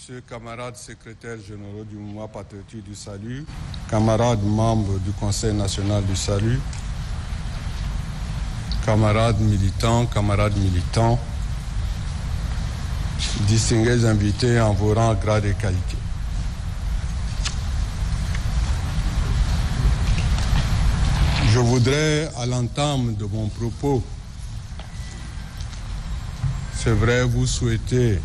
Messieurs, camarades secrétaires généraux du mouvement patriotique du salut, camarades membres du Conseil national du salut, camarades militants, distingués invités en vos rangs, grades et qualités. Je voudrais, à l'entame de mon propos, c'est vrai, vous souhaiter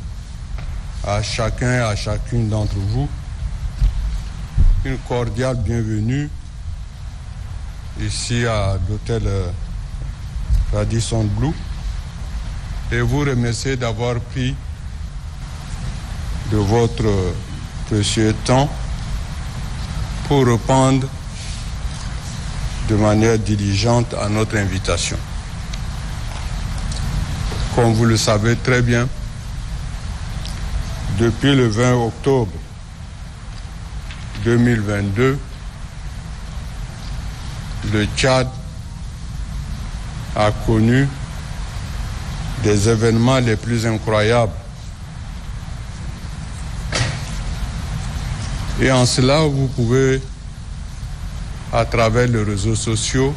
à chacun et à chacune d'entre vous une cordiale bienvenue ici à l'hôtel Radisson Blu et vous remercier d'avoir pris de votre précieux temps pour répondre de manière diligente à notre invitation. Comme vous le savez très bien, depuis le 20 octobre 2022, le Tchad a connu des événements les plus incroyables. Et en cela, vous pouvez, à travers les réseaux sociaux,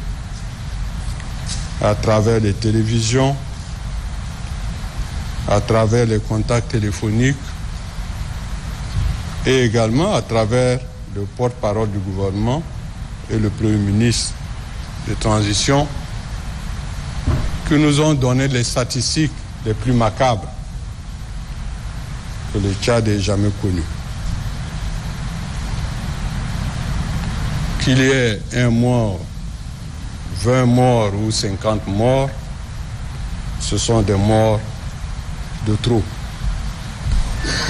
à travers les télévisions, à travers les contacts téléphoniques, et également à travers le porte-parole du gouvernement et le Premier ministre de transition, que nous ont donné les statistiques les plus macabres que le Tchad ait jamais connues. Qu'il y ait 1 mort, 20 morts ou 50 morts, ce sont des morts de trop.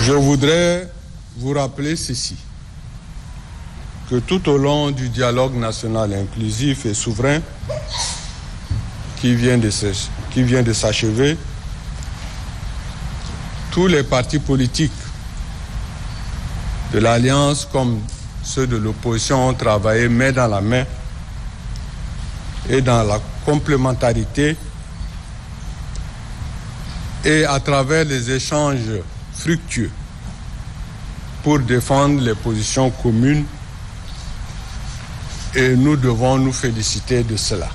Je voudrais vous rappeler ceci, que tout au long du dialogue national inclusif et souverain qui vient de s'achever, tous les partis politiques de l'Alliance comme ceux de l'opposition ont travaillé main dans la main et dans la complémentarité et à travers les échanges fructueux pour défendre les positions communes, et nous devons nous féliciter de cela.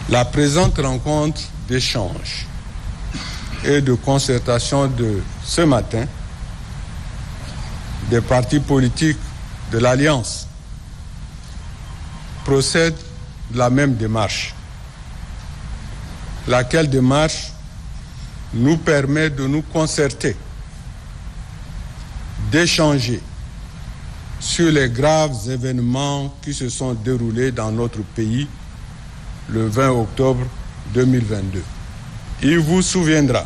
La présente rencontre d'échange et de concertation de ce matin des partis politiques de l'Alliance procède de la même démarche, laquelle démarche nous permet de nous concerter, d'échanger sur les graves événements qui se sont déroulés dans notre pays le 20 octobre 2022. Il vous souviendra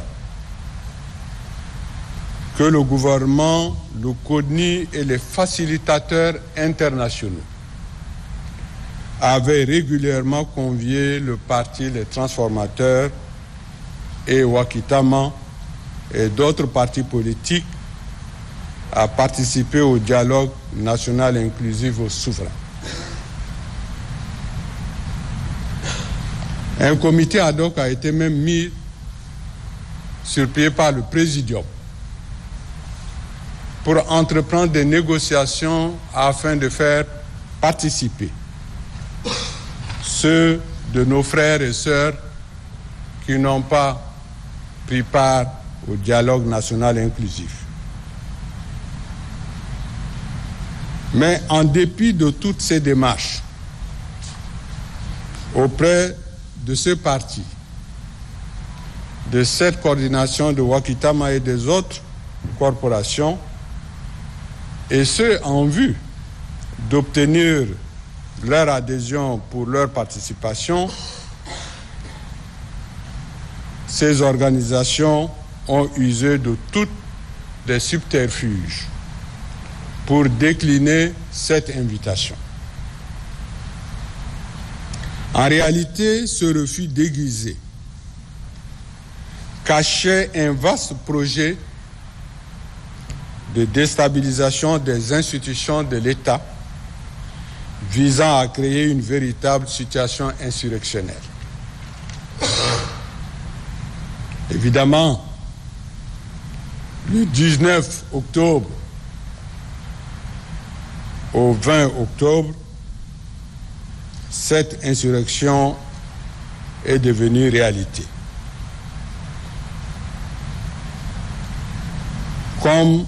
que le gouvernement, le CODNI et les facilitateurs internationaux avaient régulièrement convié le parti Les Transformateurs et Wakitama et d'autres partis politiques à participer au dialogue national inclusif au souverain. Un comité ad hoc a été même mis sur pied par le Présidium pour entreprendre des négociations afin de faire participer ceux de nos frères et sœurs qui n'ont pas pris part au dialogue national inclusif. Mais en dépit de toutes ces démarches auprès de ce parti, de cette coordination de Wakitama et des autres corporations, et ce en vue d'obtenir leur adhésion pour leur participation, ces organisations ont usé de toutes les subterfuges pour décliner cette invitation. En réalité, ce refus déguisé cachait un vaste projet de déstabilisation des institutions de l'État visant à créer une véritable situation insurrectionnelle. Évidemment, Le 19 octobre au 20 octobre, cette insurrection est devenue réalité. Comme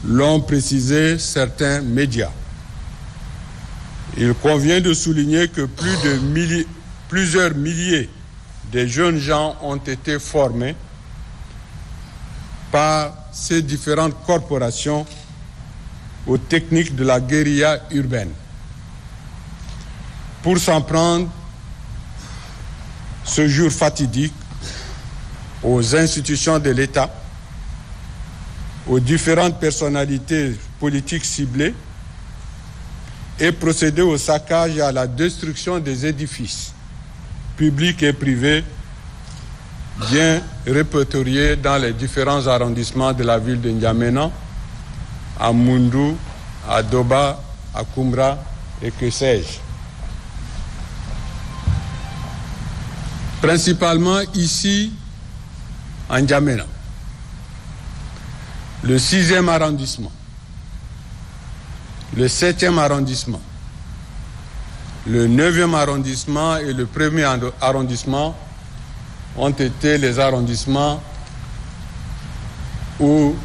l'ont précisé certains médias, il convient de souligner que plusieurs milliers de jeunes gens ont été formés par ces différentes corporations aux techniques de la guérilla urbaine pour s'en prendre ce jour fatidique aux institutions de l'État, aux différentes personnalités politiques ciblées et procéder au saccage et à la destruction des édifices publics et privés bien répertoriés dans les différents arrondissements de la ville de N'Djamena, à Moundou, à Doba, à Kumbra et que sais-je. Principalement ici, en N'Djamena, le 6e arrondissement, le 7e arrondissement, le 9e arrondissement et le 1er arrondissement ont été les arrondissements où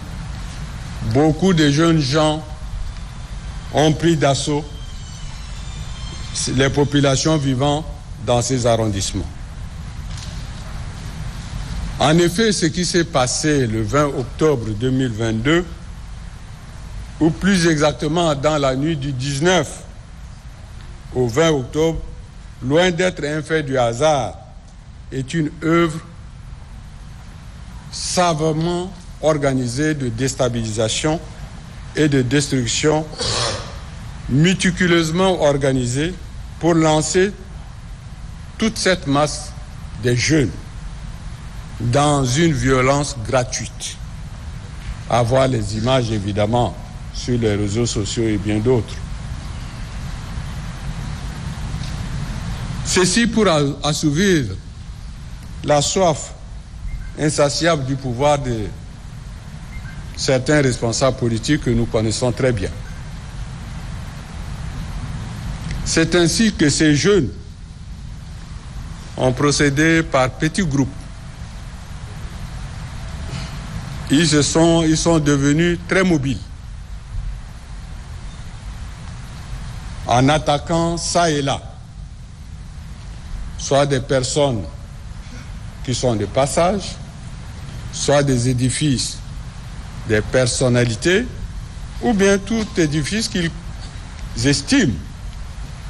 beaucoup de jeunes gens ont pris d'assaut les populations vivant dans ces arrondissements. En effet, ce qui s'est passé le 20 octobre 2022, ou plus exactement dans la nuit du 19 au 20 octobre, loin d'être un fait du hasard, est une œuvre savamment organisée de déstabilisation et de destruction, méticuleusement organisée pour lancer toute cette masse de jeunes dans une violence gratuite. À voir les images, évidemment, sur les réseaux sociaux et bien d'autres. Ceci pour assouvir la soif insatiable du pouvoir de certains responsables politiques que nous connaissons très bien. C'est ainsi que ces jeunes ont procédé par petits groupes. Ils sont devenus très mobiles en attaquant ça et là, soit des personnes qui sont de passage, soit des édifices, des personnalités, ou bien tout édifice qu'ils estiment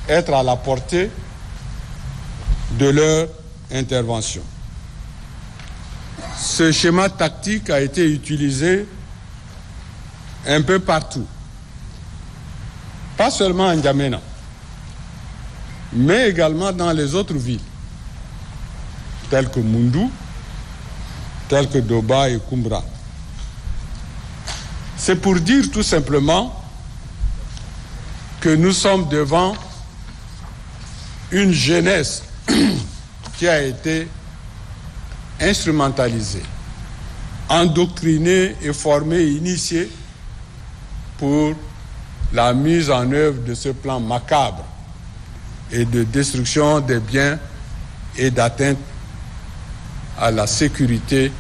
être à la portée de leur intervention. Ce schéma tactique a été utilisé un peu partout, pas seulement en N'Djamena, mais également dans les autres villes, telles que Moundou, telles que Doba et Kumbra. C'est pour dire tout simplement que nous sommes devant une jeunesse qui a été instrumentalisée, endoctrinée et formée et initiée pour la mise en œuvre de ce plan macabre et de destruction des biens et d'atteinte à la sécurité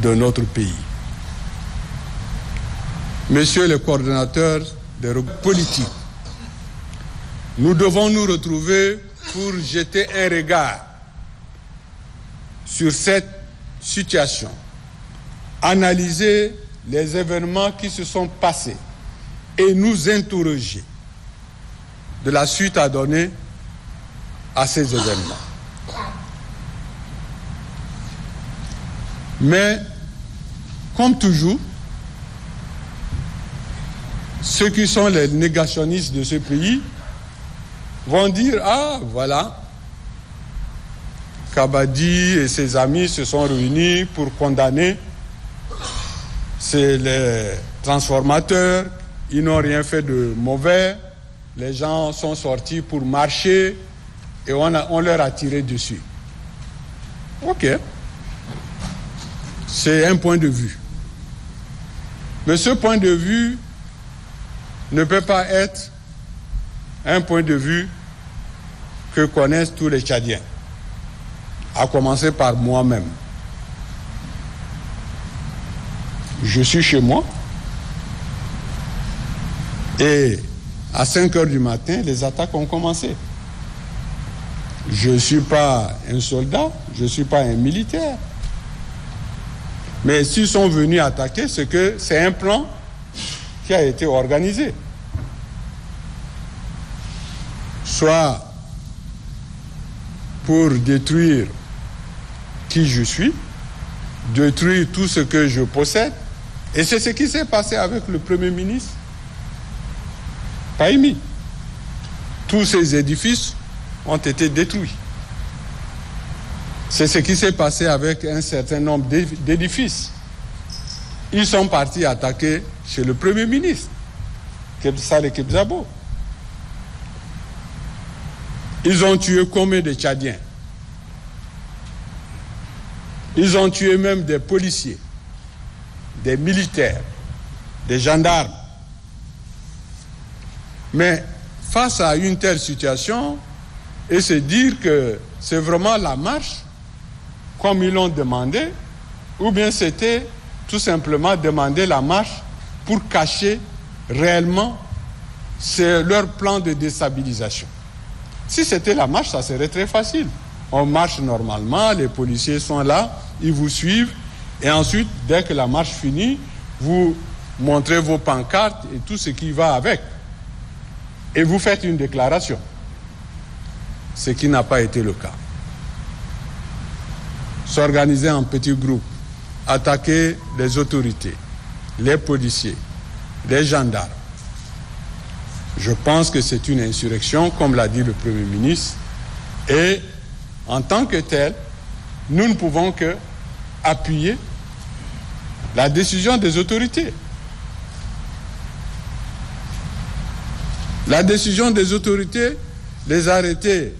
de notre pays. Messieurs les coordonnateurs des groupes politiques, nous devons nous retrouver pour jeter un regard sur cette situation, analyser les événements qui se sont passés et nous interroger de la suite à donner à ces événements. Mais, comme toujours, ceux qui sont les négationnistes de ce pays vont dire « Ah, voilà, Kabadi et ses amis se sont réunis pour condamner les transformateurs, ils n'ont rien fait de mauvais, les gens sont sortis pour marcher et on leur a tiré dessus. » Ok, c'est un point de vue. Mais ce point de vue ne peut pas être un point de vue que connaissent tous les Tchadiens, à commencer par moi-même. Je suis chez moi et à 5 heures du matin, les attaques ont commencé. Je ne suis pas un soldat, je ne suis pas un militaire. Mais s'ils sont venus attaquer, c'est que c'est un plan qui a été organisé. Soit pour détruire qui je suis, détruire tout ce que je possède. Et c'est ce qui s'est passé avec le Premier ministre Pahimi. Tous ces édifices ont été détruits. C'est ce qui s'est passé avec un certain nombre d'édifices. Ils sont partis attaquer chez le Premier ministre, Saleh Kebzabo. Ils ont tué combien de Tchadiens? Ils ont tué même des policiers, des militaires, des gendarmes. Mais face à une telle situation, et se dire que c'est vraiment la marche, comme ils l'ont demandé, ou bien c'était tout simplement demander la marche pour cacher réellement leur plan de déstabilisation. Si c'était la marche, ça serait très facile. On marche normalement, les policiers sont là, ils vous suivent, et ensuite, dès que la marche finit, vous montrez vos pancartes et tout ce qui va avec. Et vous faites une déclaration. Ce qui n'a pas été le cas. S'organiser en petits groupes, attaquer les autorités, les policiers, les gendarmes. Je pense que c'est une insurrection, comme l'a dit le Premier ministre, et en tant que tel, nous ne pouvons que appuyer la décision des autorités. La décision des autorités, les arrêtés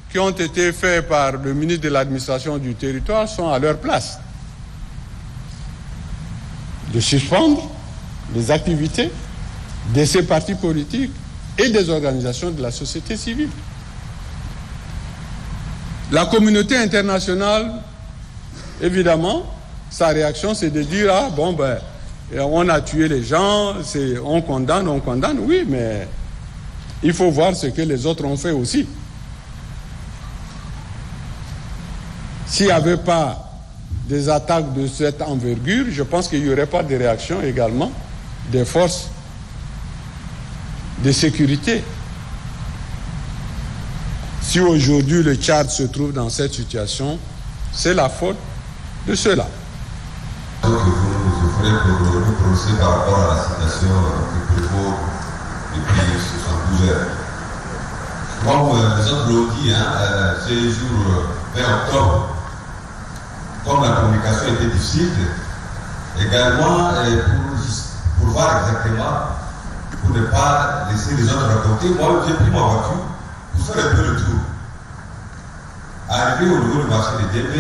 qui ont été faits par le ministre de l'administration du territoire sont à leur place. De suspendre les activités de ces partis politiques et des organisations de la société civile. La communauté internationale, évidemment, sa réaction c'est de dire « Ah bon ben, on a tué les gens, on condamne, oui, mais il faut voir ce que les autres ont fait aussi. » S'il n'y avait pas des attaques de cette envergure, je pense qu'il n'y aurait pas de réaction également des forces de sécurité. Si aujourd'hui le Tchad se trouve dans cette situation, c'est la faute de ceux-là. Donc vous ferez pour nous prononcer par rapport à la situation qui prévaut depuis 72 heures. Comme les autres l'ont dit, c'est le jour 20 octobre, comme la communication était difficile, également pour voir exactement, pour ne pas laisser les autres raconter, moi j'ai pris ma voiture pour faire un peu le tour. Arrivé au niveau du marché de DB,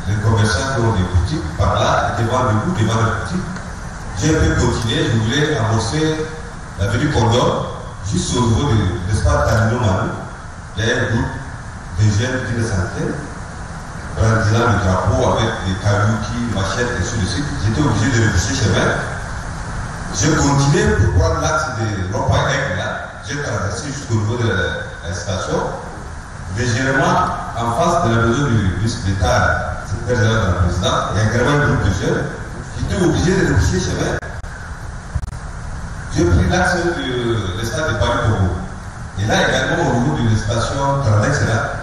les commerçants qui ont des boutiques par là, étaient debout devant la boutique. J'ai un peu continué, je voulais amorcer l'avenue Condor, juste au niveau de l'espace Tamino Manu. Il y a un groupe de jeunes d'une centaine, brandissant le drapeau avec des kabuki, machettes et sur le site. J'étais obligé de repousser chemin. J'ai continué pour prendre l'axe de Ropa-Aigle là. J'ai traversé jusqu'au niveau de la station. Légèrement en face de la maison du ministre d'État, secrétaire général de la présidente, il y a également un groupe de jeunes qui étaient obligés de repousser chemin. J'ai pris l'axe de l'estade de Paris-Congo. Et là également au niveau d'une station Trandex là,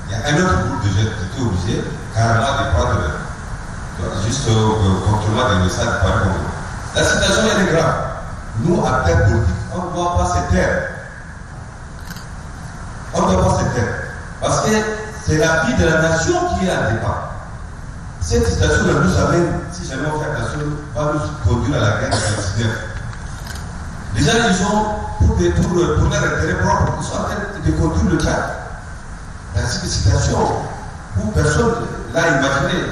il y a un autre groupe de jeunes qui étaient obligés carrément de prendre juste au contournement de l'estade de Paris-Congo. La situation elle est grave. Nous, acteurs politiques, on ne doit pas se taire. On ne doit pas se taire. Parce que c'est la vie de la nation qui est en dépend. Cette situation-là nous amène, si jamais on fait attention, va nous conduire à la guerre de 19. Les gens, ils sont, pour leur intérêt propre, ils sont en train de conduire le Tchad. Dans cette situation où personne l'a imaginé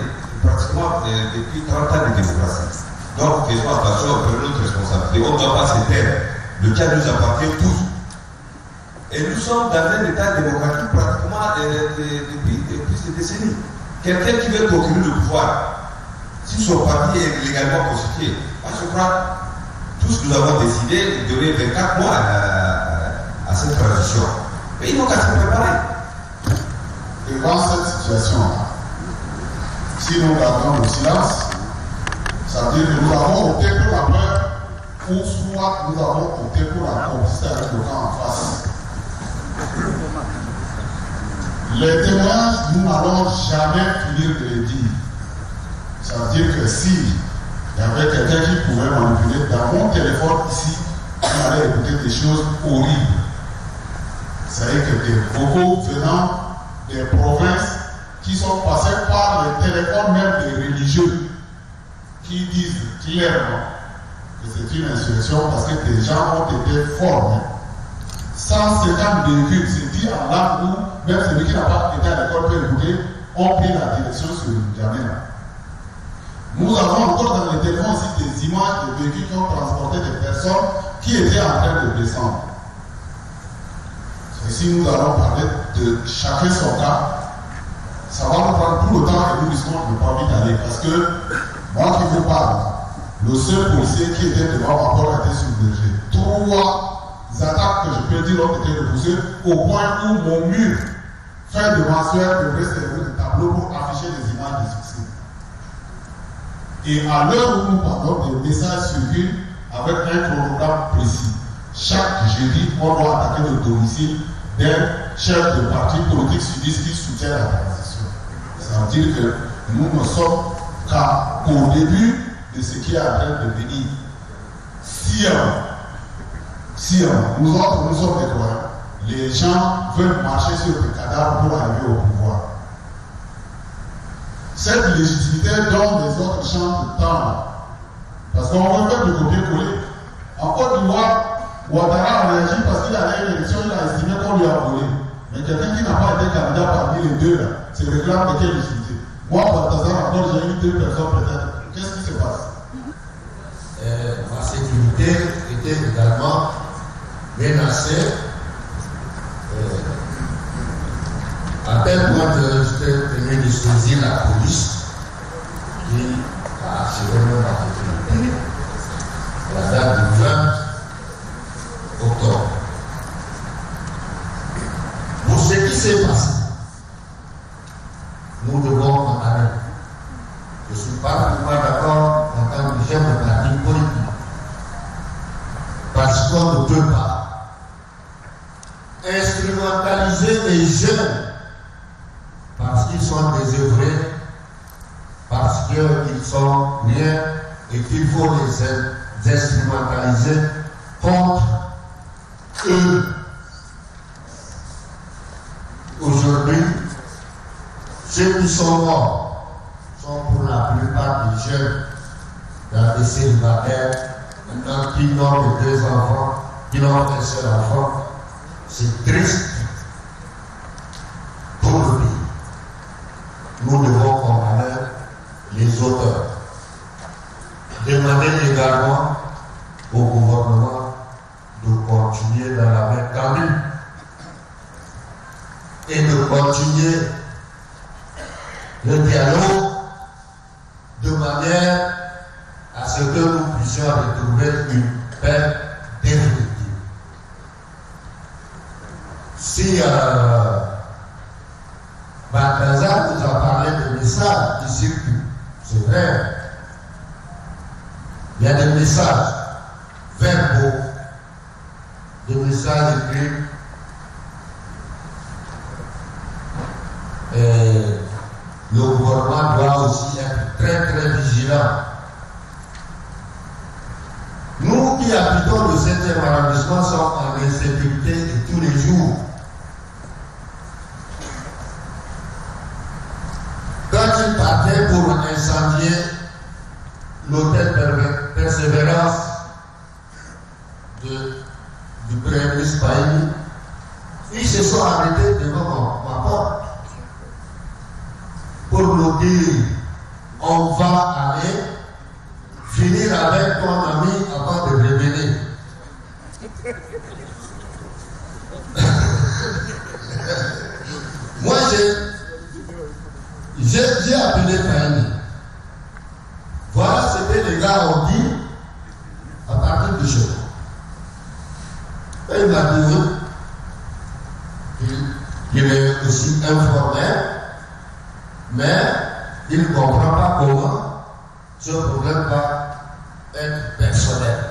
pratiquement depuis 30 ans de démocratie. Donc, faisons attention, prenons notre responsabilité. On ne doit pas se taire. Le cas nous appartient tous. Et nous sommes dans un état démocratique pratiquement depuis des décennies. Quelqu'un qui veut procurer le pouvoir, si son parti est légalement constitué, je crois tous nous avons décidé de donner 24 mois à cette transition. Mais ils n'ont qu'à se préparer. Devant cette situation, si nous gardons le silence, ça veut dire que nous avons opté pour la peur, ou soit nous avons opté pour la complicité avec le camp en face. Les témoignages, nous n'allons jamais finir de les dire. Ça veut dire que si il y avait quelqu'un qui pouvait manipuler dans mon téléphone ici, on allait écouter des choses horribles. C'est-à-dire que des vocaux venant des provinces qui sont passés par les téléphones même des religieux qui disent clairement que c'est une insurrection parce que des gens ont été formés. 150 véhicules, c'est dit en langue où même celui qui n'a pas été à l'école peut écouter, ont pris la direction sur N'Djamena. Nous avons encore dans les téléphones aussi des images de véhicules qui ont transporté des personnes qui étaient en train de descendre. Et si nous allons parler de chacun son cas, ça va nous prendre tout le temps et nous risquons de ne pas vite aller. Parce que moi qui vous parle, le seul policier qui était devant ma porte était submergé. 3 attaques que je peux dire ont été repoussées au point où mon mur fin de mensuel devrait servir de tableau pour afficher des images de succès. Et à l'heure où nous parlons, des messages circulent avec un chronogramme précis. Chaque jeudi, on doit attaquer le domicile d'un chef de parti politique sudiste qui soutient la transition. Ça veut dire que nous ne sommes qu'au début de ce qui est en train de venir. Si nous autres, nous sommes des croyants, les gens veulent marcher sur le cadavre pour arriver au pouvoir. Cette légitimité donne les autres chances de temps. Parce qu'on veut faire du copier-coller. En Côte d'Ivoire, Ouattara a réagi parce qu'il allait à l'élection, il a estimé qu'on lui a volé. Mais quelqu'un qui n'a pas été candidat parmi les deux, là, c'est réclame de quelle légitimité? Moi, par hasard, encore, j'ai eu 2 personnes peut-être. Qu'est-ce qui se passe? Ma sécurité était également menacée à tel point que j'étais tenu de saisir la police qui a assuré ma sécurité à la date du 20 octobre. Pour ce qui s'est passé, nous devons condamner. Je ne suis pas d'accord en tant que chef de parti politique. Parce qu'on ne peut pas instrumentaliser les jeunes parce qu'ils sont désœuvrés, parce qu'ils sont rien et qu'il faut les instrumentaliser contre eux. Aujourd'hui, ceux qui sont morts sont pour la plupart des jeunes dans des célibataires, maintenant qui n'ont que 2 enfants, qui n'ont qu'un seul enfant. C'est triste pour le pays. Nous devons condamner les auteurs. Demander également au gouvernement de continuer dans la même tendue et de continuer le dialogue de manière à ce que nous puissions retrouver une paix définitive. Si Balthazar nous a parlé de messages qui circulent, c'est vrai. Il y a des messages verbaux, des messages écrits. Et le gouvernement doit aussi être très très vigilant. Nous qui habitons le 7e arrondissement sommes en insécurité de tous les jours. Quand il partait pour incendier l'hôtel Persévérance du Premier ministre Bailly, ils se sont arrêtés devant ma porte pour nous dire on va aller finir avec ton ami avant de revenir. Moi, j'ai appelé Fanny. Voilà ce que les gars ont dit à partir de chez moi. Et il m'a dit oui. Il est aussi informel, mais il ne comprend pas comment ce problème va être personnel.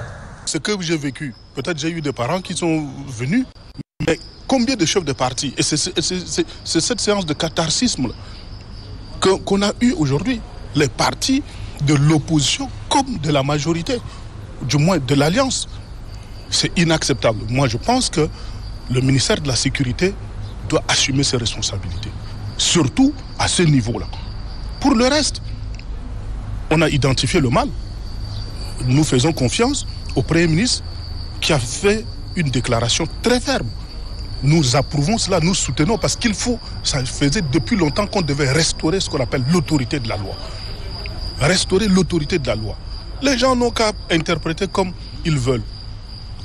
Ce que j'ai vécu, peut-être j'ai eu des parents qui sont venus, mais combien de chefs de parti? Et c'est cette séance de catharsisme qu'on a eu aujourd'hui. Les partis de l'opposition comme de la majorité, du moins de l'Alliance. C'est inacceptable. Moi, je pense que le ministère de la Sécurité doit assumer ses responsabilités. Surtout à ce niveau-là. Pour le reste, on a identifié le mal. Nous faisons confiance au Premier ministre qui a fait une déclaration très ferme. Nous approuvons cela, nous soutenons parce qu'il faut, ça faisait depuis longtemps qu'on devait restaurer ce qu'on appelle l'autorité de la loi. Restaurer l'autorité de la loi. Les gens n'ont qu'à interpréter comme ils veulent.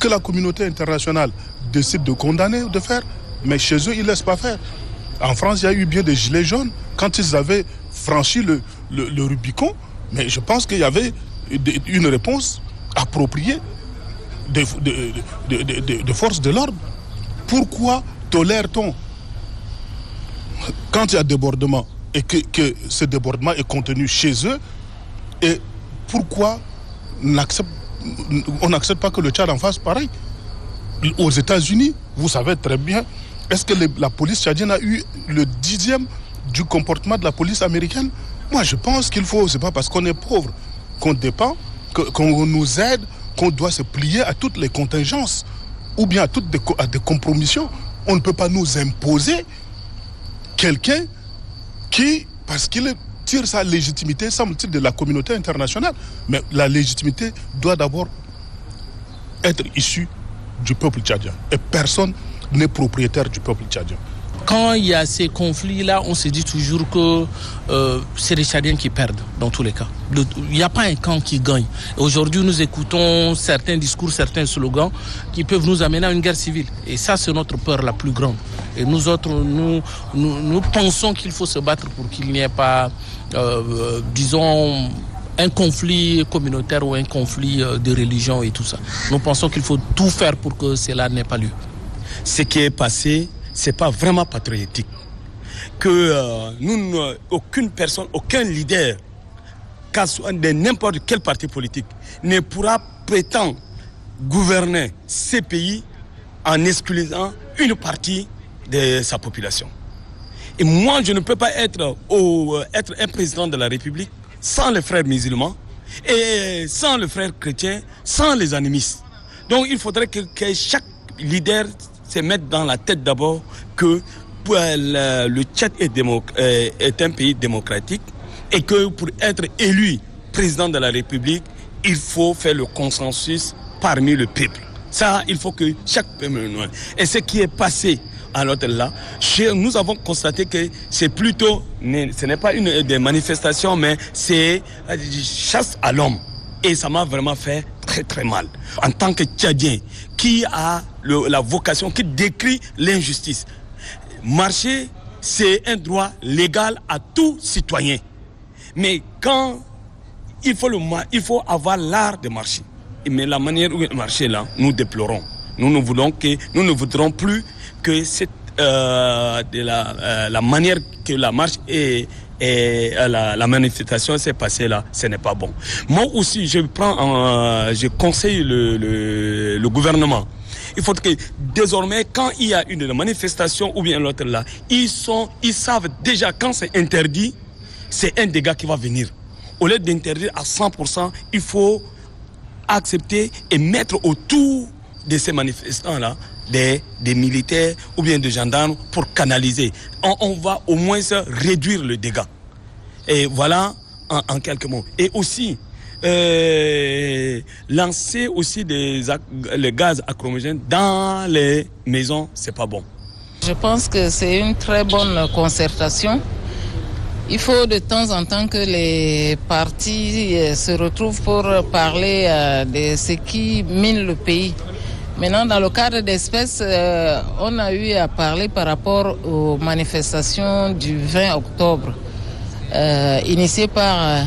Que la communauté internationale décide de condamner ou de faire, mais chez eux, ils ne laissent pas faire. En France, il y a eu bien des gilets jaunes quand ils avaient franchi le Rubicon, mais je pense qu'il y avait une réponse appropriée de forces de l'ordre. Pourquoi tolère-t-on quand il y a débordement et que ce débordement est contenu chez eux, et pourquoi on n'accepte pas que le Tchad en fasse pareil? Aux États-Unis, vous savez très bien, est-ce que la police tchadienne a eu le 10e du comportement de la police américaine? Moi, je pense qu'il faut, c'est pas parce qu'on est pauvre qu'on dépend, qu'on nous aide, qu'on doit se plier à toutes les contingences ou bien à des compromissions. On ne peut pas nous imposer quelqu'un qui, parce qu'il tire sa légitimité, semble-t-il, de la communauté internationale. Mais la légitimité doit d'abord être issue du peuple tchadien. Et personne n'est propriétaire du peuple tchadien. Quand il y a ces conflits-là, on se dit toujours que c'est les Tchadiens qui perdent, dans tous les cas. Il n'y a pas un camp qui gagne. Aujourd'hui, nous écoutons certains discours, certains slogans qui peuvent nous amener à une guerre civile. Et ça, c'est notre peur la plus grande. Et nous autres, nous pensons qu'il faut se battre pour qu'il n'y ait pas, disons, un conflit communautaire ou un conflit de religion et tout ça. Nous pensons qu'il faut tout faire pour que cela n'ait pas lieu. Ce qui est passé, c'est pas vraiment patriotique. Que aucune personne, aucun leader, de n'importe quel parti politique, ne pourra prétendre gouverner ces pays en excluant une partie de sa population. Et moi, je ne peux pas être un président de la République sans les frères musulmans et sans les frères chrétiens, sans les animistes. Donc il faudrait que chaque leader se mette dans la tête d'abord que le Tchad est un pays démocratique et que pour être élu président de la République, il faut faire le consensus parmi le peuple. Ça, il faut que chaque peuple... Et ce qui est passé à l'autre là, nous avons constaté que c'est plutôt, ce n'est pas des manifestations, mais c'est chasse à l'homme. Et ça m'a vraiment fait très très mal. En tant que Tchadien, qui a la vocation, qui décrit l'injustice. Marcher, c'est un droit légal à tout citoyen. Mais quand il faut avoir l'art de marcher. Mais la manière où il marchait là, nous déplorons. Nous ne voudrons plus que la manière que la marche et la manifestation s'est passée là, ce n'est pas bon. Moi aussi, je conseille le gouvernement. Il faut que désormais, quand il y a une manifestation ou bien l'autre là, ils savent déjà quand c'est interdit, c'est un dégât qui va venir. Au lieu d'interdire à 100%, il faut accepter et mettre autour de ces manifestants-là des militaires ou bien des gendarmes pour canaliser. On va au moins réduire le dégât. Et voilà en quelques mots. Et aussi, lancer aussi les gaz lacrymogènes dans les maisons, c'est pas bon. Je pense que c'est une très bonne concertation Il faut de temps en temps que les partis se retrouvent pour parler de ce qui mine le pays. Maintenant, dans le cadre d'espèces, on a eu à parler par rapport aux manifestations du 20 octobre, initiées par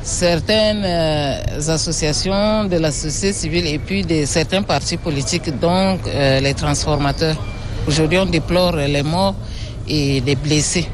certaines associations de la société civile et puis de certains partis politiques, donc les transformateurs. Aujourd'hui, on déplore les morts et les blessés.